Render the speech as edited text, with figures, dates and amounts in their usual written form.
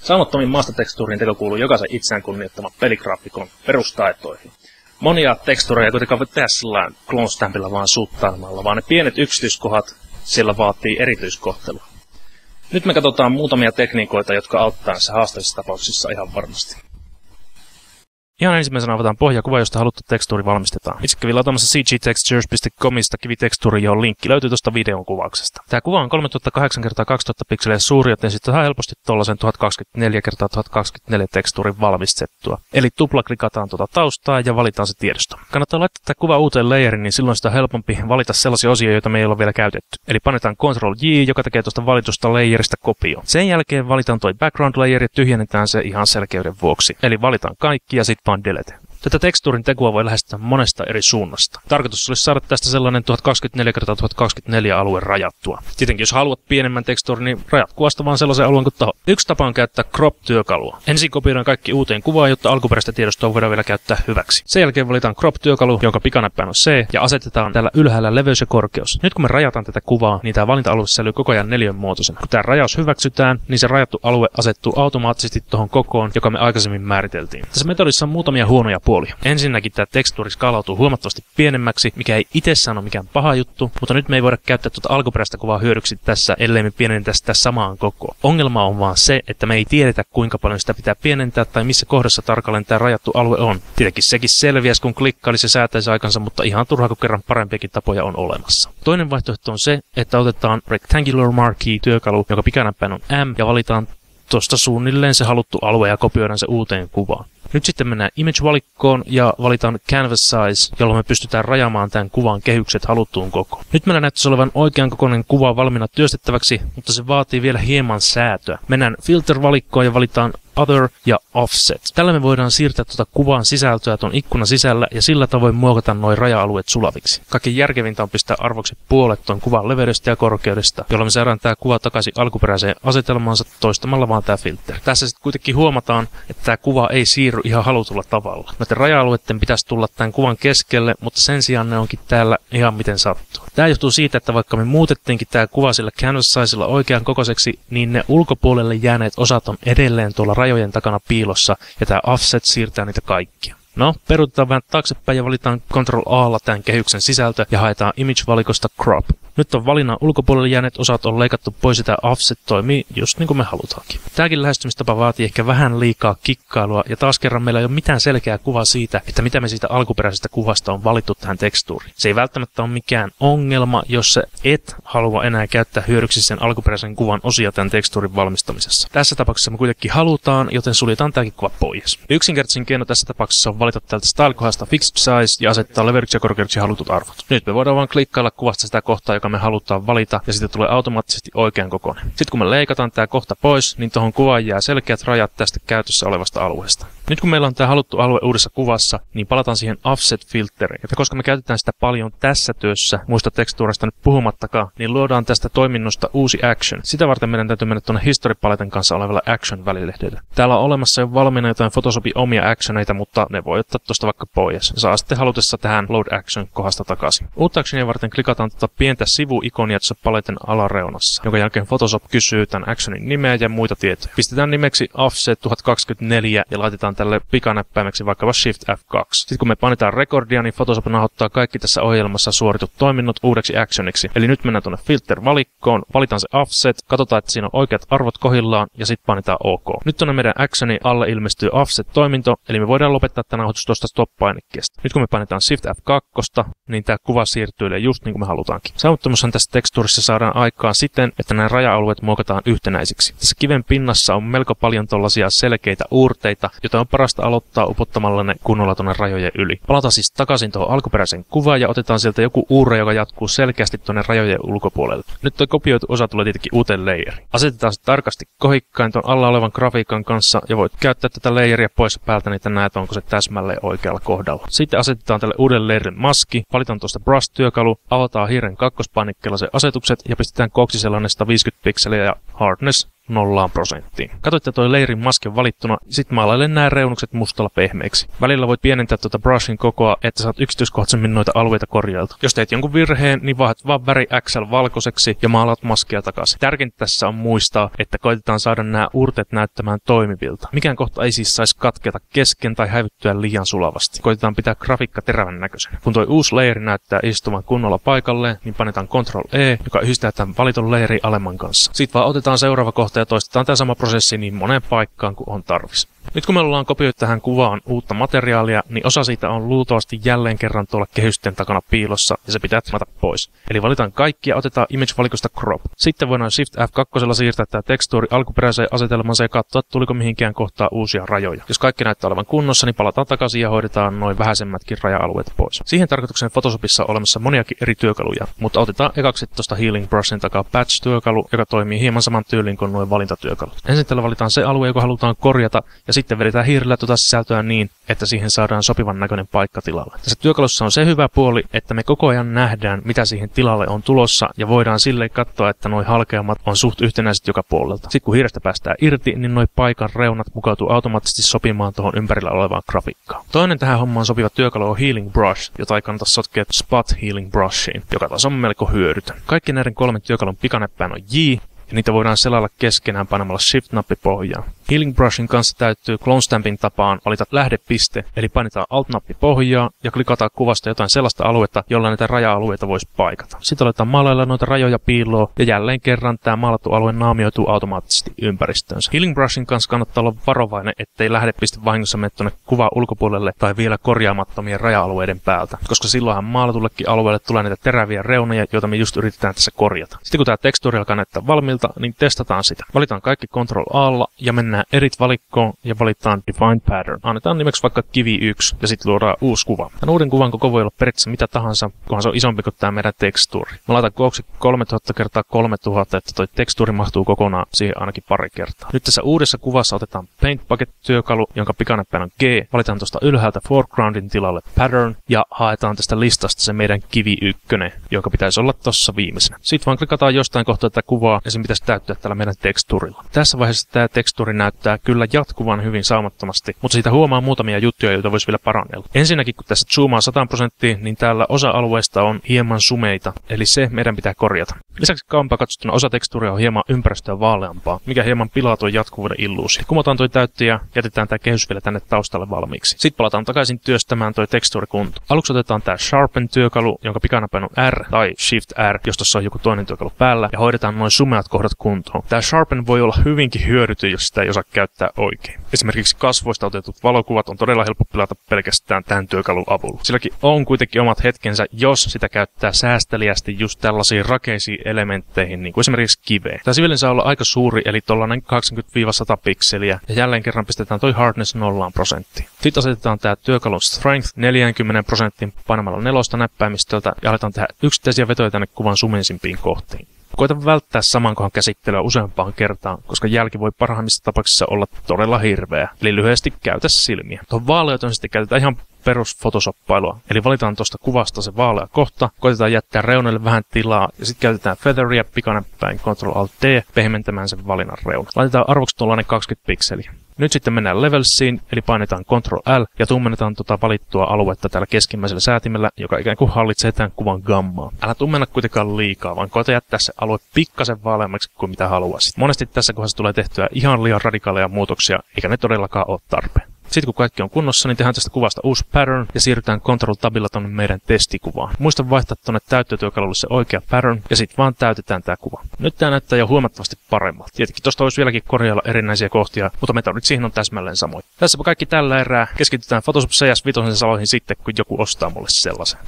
Saumattomin maastotekstuurin teko kuuluu jokaisen itseään kunnioittaman peligraafikon perustaitoihin. Monia tekstuureja ei kuitenkaan voi tehdä sillä clone stampilla vaan suuttailemalla, vaan ne pienet yksityiskohdat siellä vaatii erityiskohtelua. Nyt me katsotaan muutamia tekniikoita, jotka auttaa näissä haasteellisissa tapauksissa ihan varmasti. Ihan ensimmäisenä avataan pohjakuva, josta haluttu tekstuuri valmistetaan. Itse kävin lataamassa cgtextures.comista kivitekstuuri, johon linkki löytyy tuosta videon kuvauksesta. Tämä kuva on 3000x2000 pikseliä suuri, joten sitten saa helposti tuollaisen 1024x1024 tekstuurin valmistettua. Eli tuplaklikataan tuota taustaa ja valitaan se tiedosto. Kannattaa laittaa tämä kuva uuteen layeriin, niin silloin sitä on helpompi valita sellaisia osia, joita me ei ole vielä käytetty. Eli painetaan Ctrl-J, joka tekee tuosta valitusta layerista kopio. Sen jälkeen valitaan toi background layer ja tyhjennetään se ihan selkeyden vuoksi. Eli valitaan kaikki ja sitten vaan delete. Tätä tekstuurin tekoa voi lähestyä monesta eri suunnasta. Tarkoitus olisi saada tästä sellainen 1024x1024 alue rajattua. Tietenkin jos haluat pienemmän tekstuurin, niin rajat kuvasta vaan sellaisen alueen kuin taho. Yksi tapa on käyttää crop-työkalua. Ensin kopioidaan kaikki uuteen kuvaan, jotta alkuperäistä tiedostoa voidaan vielä käyttää hyväksi. Sen jälkeen valitaan crop-työkalu, jonka pikanäppäin on C, ja asetetaan täällä ylhäällä leveys ja korkeus. Nyt kun me rajataan tätä kuvaa, niin tämä valinta-alue säilyy koko ajan neliön muotoisena. Kun tämä rajaus hyväksytään, niin se rajattu alue asettuu automaattisesti tuohon kokoon, joka me aikaisemmin määriteltiin. Tässä metodissa on muutamia huonoja puolia. Ensinnäkin tämä tekstuuri skaalautuu huomattavasti pienemmäksi, mikä ei itsessään ole mikään paha juttu, mutta nyt me ei voida käyttää tuota alkuperäistä kuvaa hyödyksi tässä, ellei me pienennetä sitä samaan kokoon. Ongelma on vaan se, että me ei tiedetä kuinka paljon sitä pitää pienentää tai missä kohdassa tarkalleen tämä rajattu alue on. Tietenkin sekin selviäisi, kun klikkailisi ja säätäisi aikansa, mutta ihan turha, kun kerran parempiakin tapoja on olemassa. Toinen vaihtoehto on se, että otetaan Rectangular Marquee-työkalu, joka pikanäppäin on M, ja valitaan tuosta suunnilleen se haluttu alue ja kopioidaan se uuteen kuvaan. Nyt sitten mennään Image-valikkoon ja valitaan Canvas Size, jolloin me pystytään rajaamaan tämän kuvan kehykset haluttuun kokoon. Nyt meillä näyttäisi olevan oikean kokoinen kuva valmiina työstettäväksi, mutta se vaatii vielä hieman säätöä. Mennään Filter-valikkoon ja valitaan Other ja Offset. Tällä me voidaan siirtää tuota kuvan sisältöä tuon ikkunan sisällä ja sillä tavoin muokata nuo raja-alueet sulaviksi. Kaikkein järkevintä on pistää arvoksi puolet tuon kuvan leveydestä ja korkeudesta, jolloin me saadaan tämä kuva takaisin alkuperäiseen asetelmaansa toistamalla vaan tämä filter. Tässä sitten kuitenkin huomataan, että tämä kuva ei siirry ihan halutulla tavalla. Noiden raja-alueiden pitäisi tulla tämän kuvan keskelle, mutta sen sijaan ne onkin täällä ihan miten sattuu. Tämä johtuu siitä, että vaikka me muutettiinkin tämä kuva sillä canvas sizella oikean kokoiseksi, niin ne ulkopuolelle jääneet osat on edelleen tuolla rajojen takana piilossa, ja tämä offset siirtää niitä kaikkia. No, peruutetaan vähän taaksepäin ja valitaan Ctrl-A:lla tämän kehyksen sisältö ja haetaan Image-valikosta Crop. Nyt on valinnan ulkopuolelle jääneet osat on leikattu pois ja tämä offset toimii just niin kuin me halutaankin. Tämäkin lähestymistapa vaatii ehkä vähän liikaa kikkailua ja taas kerran meillä ei ole mitään selkeää kuvaa siitä, että mitä me siitä alkuperäisestä kuvasta on valittu tähän tekstuuriin. Se ei välttämättä ole mikään ongelma, jos sä et halua enää käyttää hyödyksi sen alkuperäisen kuvan osia tämän tekstuurin valmistamisessa. Tässä tapauksessa me kuitenkin halutaan, joten suljetaan tämäkin kuva pois. Yksinkertaisin keino tässä tapauksessa on valita täältä Style-kohdasta Fixed Size ja asettaa leveydeksi ja korkeudeksi halutut arvot. Nyt me voidaan vaan klikkailla kuvasta sitä kohtaa, joka me halutaan valita, ja siitä tulee automaattisesti oikean kokoinen. Sitten kun me leikataan tämä kohta pois, niin tuohon kuvaan jää selkeät rajat tästä käytössä olevasta alueesta. Nyt kun meillä on tämä haluttu alue uudessa kuvassa, niin palataan siihen Offset-filteriin. Ja koska me käytetään sitä paljon tässä työssä, muista tekstuurista nyt puhumattakaan, niin luodaan tästä toiminnosta uusi action. Sitä varten meidän täytyy mennä tuonne History-paletin kanssa olevalla action-välilehdelle. Täällä on olemassa jo valmiina jotain Photoshopin omia actioneita, mutta ne voi ottaa tuosta vaikka pois. Ja saa sitten halutessa tähän Load Action kohdasta takaisin. Uutta actionia varten klikataan tuota pientä sivuikonia tuossa paletin alareunassa, jonka jälkeen Photoshop kysyy tämän actionin nimeä ja muita tietoja. Pistetään nimeksi Offset 1024 ja laitetaan tälle pikanäppäimeksi vaikkapa Shift F2. Sitten kun me painetaan rekordia, niin Photoshop nauhoittaa kaikki tässä ohjelmassa suoritut toiminnot uudeksi actioniksi. Eli nyt mennään tuonne Filter-valikkoon, valitaan se Offset, katsotaan, että siinä on oikeat arvot kohdillaan ja sitten painetaan OK. Nyt tuonne meidän actionin alle ilmestyy Offset-toiminto, eli me voidaan lopettaa tämä nauhoitus tuosta stop-painikkeesta. Nyt kun me painetaan Shift F2, niin tämä kuva siirtyy just niin kuin me halutaankin. Saumattomuushan tässä tekstuurissa saadaan aikaan siten, että nämä raja-alueet muokataan yhtenäisiksi. Tässä kiven pinnassa on melko paljon tollaisia selkeitä uurteita, joita on parasta aloittaa upottamalla ne kunnolla tuonne rajojen yli. Palataan siis takaisin tuohon alkuperäiseen kuvaan ja otetaan sieltä joku uurre, joka jatkuu selkeästi tuonne rajojen ulkopuolelle. Nyt tuo kopioitu osa tulee tietenkin uuteen layeriin. Asetetaan se tarkasti kohikkain tuon alla olevan grafiikan kanssa ja voit käyttää tätä layeria pois päältä, niin näet, onko se täsmälleen oikealla kohdalla. Sitten asetetaan tälle uuden layerin maski, valitaan tuosta Brush-työkalu, avataan hiiren kakkospainikkeella se asetukset ja pistetään kooksi sellainen 150 pikseliä ja hardness 0%. Katoitte toi leirin masken valittuna, sit maalaile nämä reunukset mustalla pehmeiksi. Välillä voit pienentää tuota brushin kokoa, että saat yksityiskohtaisemmin noita alueita korjailtu. Jos teet jonkun virheen, niin vaihdat vaan väri XL valkoiseksi ja maalaat maskia takaisin. Tärkeintä tässä on muistaa, että koitetaan saada nämä urteet näyttämään toimivilta. Mikään kohta ei siis saisi katketa kesken tai häivyttyä liian sulavasti. Koitetaan pitää grafiikka terävän näköisenä. Kun toi uusi layeri näyttää istuvan kunnolla paikalleen, niin panetaan Ctrl-E, joka yhdistää tämän valitun layeri alemman kanssa. Sitten vaan otetaan seuraava kohta ja toistetaan tämä sama prosessi niin moneen paikkaan kuin on tarvis. Nyt kun me ollaan kopioitu tähän kuvaan uutta materiaalia, niin osa siitä on luultavasti jälleen kerran tuolla kehysten takana piilossa ja se pitää trimata pois. Eli valitaan kaikki ja otetaan image-valikosta crop. Sitten voidaan Shift F2 siirtää tämä tekstuuri alkuperäiseen asetelmansa ja katsoa, tuliko mihinkään kohtaa uusia rajoja. Jos kaikki näyttää olevan kunnossa, niin palataan takaisin ja hoidetaan noin vähäisemmätkin raja-alueet pois. Siihen tarkoitukseen Photoshopissa on olemassa moniakin eri työkaluja, mutta otetaan ekaksi tuosta Healing Brushin takaa Patch-työkalu, joka toimii hieman saman tyylin kuin nuo valintatyökalut. Ensin tällä valitaan se alue, joka halutaan korjata, ja sitten vedetään hiirillä tuota sisältöä niin, että siihen saadaan sopivan näköinen paikka tilalle. Tässä työkalussa on se hyvä puoli, että me koko ajan nähdään, mitä siihen tilalle on tulossa, ja voidaan silleen katsoa, että nuo halkeamat on suht yhtenäiset joka puolelta. Sitten kun hiirestä päästään irti, niin nuo paikan reunat mukautuu automaattisesti sopimaan tuohon ympärillä olevaan grafiikkaan. Toinen tähän hommaan sopiva työkalu on Healing Brush, jota ei kannata sotkea Spot Healing Brushiin, joka taas on melko hyödytön. Kaikki näiden 3 työkalun pikanäppään on J, ja niitä voidaan selailla keskenään panemalla Shift-nappi pohjaan. Healing Brushin kanssa täytyy Clone Stampin tapaan valita lähdepiste, eli painetaan Alt-nappi pohjaa ja klikataan kuvasta jotain sellaista aluetta, jolla näitä raja-alueita voisi paikata. Sitten aletaan maalailla noita rajoja piiloon ja jälleen kerran tämä maalattu alue naamioituu automaattisesti ympäristöönsä. Healing Brushin kanssa kannattaa olla varovainen, ettei lähdepiste vahingossa mene tuonne kuvan ulkopuolelle tai vielä korjaamattomien raja-alueiden päältä, koska silloinhan maalatullekin alueelle tulee näitä teräviä reunoja, joita me just yritetään tässä korjata. Sitten kun tämä tekstuuri alkaa näyttää valmiilta, niin testataan sitä. Valitaan kaikki Ctrl-A:lla ja mennään Edit-valikkoon ja valitaan Define Pattern. Annetaan nimeksi vaikka kivi 1 ja sitten luodaan uusi kuva. Tämän uuden kuvan koko voi olla periaatteessa mitä tahansa, kunhan se on isompi kuin tämä meidän tekstuuri. Mä laitan kooksi 3000 x 3000, että toi tekstuuri mahtuu kokonaan siihen ainakin pari kertaa. Nyt tässä uudessa kuvassa otetaan Paint Bucket-työkalu, jonka pikanäppäin on G. Valitaan tuosta ylhäältä Foregroundin tilalle Pattern ja haetaan tästä listasta se meidän kivi 1, joka pitäisi olla tuossa viimeisenä. Sitten vaan klikataan jostain kohtaa tätä kuvaa ja sen pitäisi täyttyä tällä meidän tekstuurilla. Tässä vaiheessa tämä tekstuuri näyttää kyllä jatkuvan hyvin saumattomasti, mutta siitä huomaa muutamia juttuja, joita voisi vielä parannella. Ensinnäkin, kun tässä zoomaa 100%, niin täällä osa alueesta on hieman sumeita, eli se meidän pitää korjata. Lisäksi kauempaa katsottuna osa tekstuuria on hieman ympäristöä vaaleampaa, mikä hieman pilaa tuon jatkuvuuden illuusio. Kumotaan toi täyttä ja jätetään tämä kehys vielä tänne taustalle valmiiksi. Sitten palataan takaisin työstämään toi tekstuuri kuntoon. Aluksi otetaan tämä Sharpen-työkalu, jonka pikanäppäin on R tai Shift R, jos tuossa on joku toinen työkalu päällä, ja hoidetaan noin sumeat kohdat kuntoon. Tämä Sharpen voi olla hyvinkin hyödytön, jos sitä ei osaa käyttää oikein. Esimerkiksi kasvoista otetut valokuvat on todella helppo pilata pelkästään tämän työkalun avulla. Silläkin on kuitenkin omat hetkensä, jos sitä käyttää säästeliästi just tällaisiin rakeisiin elementteihin, niin kuin esimerkiksi kiveen. Tämä sivilin saa olla aika suuri, eli tollainen 80-100 pikseliä, ja jälleen kerran pistetään toi hardness 0%. Sitten asetetaan tämä työkalun strength 40% painamalla 4 näppäimistöltä ja aletaan tehdä yksittäisiä vetoja tänne kuvan sumeisimpiin kohtiin. Koita välttää saman kohan käsittelyä useampaan kertaan, koska jälki voi parhaimmissa tapauksissa olla todella hirveä. Eli lyhyesti käytä silmiä. Tuohon vaaleoton sitten käytetään ihan perus photoshoppailua. Eli valitaan tuosta kuvasta se vaalea kohta, koitetaan jättää reunoille vähän tilaa ja sitten käytetään featheria pikanäppäin Ctrl-Alt-D pehmentämään sen valinnan reuna. Laitetaan arvoksi tuollainen 20 pikseliä. Nyt sitten mennään Levelsiin, eli painetaan Ctrl-L ja tummennetaan tuota valittua aluetta täällä keskimmäisellä säätimellä, joka ikään kuin hallitsee tämän kuvan gammaa. Älä tummenna kuitenkaan liikaa, vaan koeta jättää se alue pikkasen vaaleammaksi kuin mitä haluaisit. Monesti tässä kohdassa tulee tehtyä ihan liian radikaaleja muutoksia, eikä ne todellakaan ole tarpeen. Sitten kun kaikki on kunnossa, niin tehdään tästä kuvasta uusi pattern ja siirrytään Ctrl-tabilla tonne meidän testikuvaan. Muista vaihtaa tonne täyttötyökalulle se oikea pattern ja sitten vaan täytetään tää kuva. Nyt tää näyttää jo huomattavasti paremmalta. Tietenkin tosta voisi vieläkin korjailla erinäisiä kohtia, mutta metodit siihen on täsmälleen samoin. Tässäpä kaikki tällä erää. Keskitytään Photoshop CS5 saloihin sitten, kun joku ostaa mulle sellaisen.